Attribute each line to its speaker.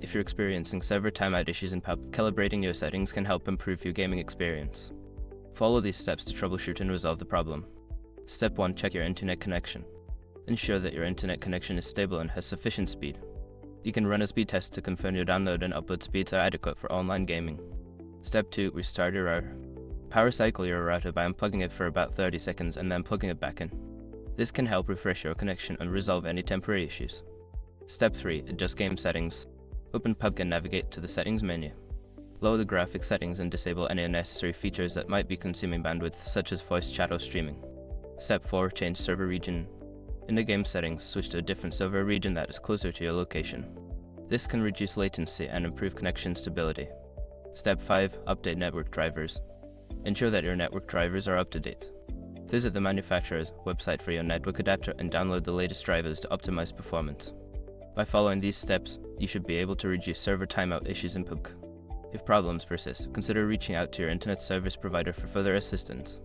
Speaker 1: If you're experiencing server timeout issues in PUBG, calibrating your settings can help improve your gaming experience. Follow these steps to troubleshoot and resolve the problem. Step 1. Check your internet connection. Ensure that your internet connection is stable and has sufficient speed. You can run a speed test to confirm your download and upload speeds are adequate for online gaming. Step 2. Restart your router. Power cycle your router by unplugging it for about 30 seconds and then plugging it back in. This can help refresh your connection and resolve any temporary issues. Step 3. Adjust game settings. Open PUBG and navigate to the settings menu. Lower the graphics settings and disable any unnecessary features that might be consuming bandwidth, such as voice chat or streaming. Step 4. Change server region. In the game settings, switch to a different server region that is closer to your location. This can reduce latency and improve connection stability. Step 5. Update network drivers. Ensure that your network drivers are up to date. Visit the manufacturer's website for your network adapter and download the latest drivers to optimize performance. By following these steps, you should be able to reduce server timeout issues in PUBG. If problems persist, consider reaching out to your internet service provider for further assistance.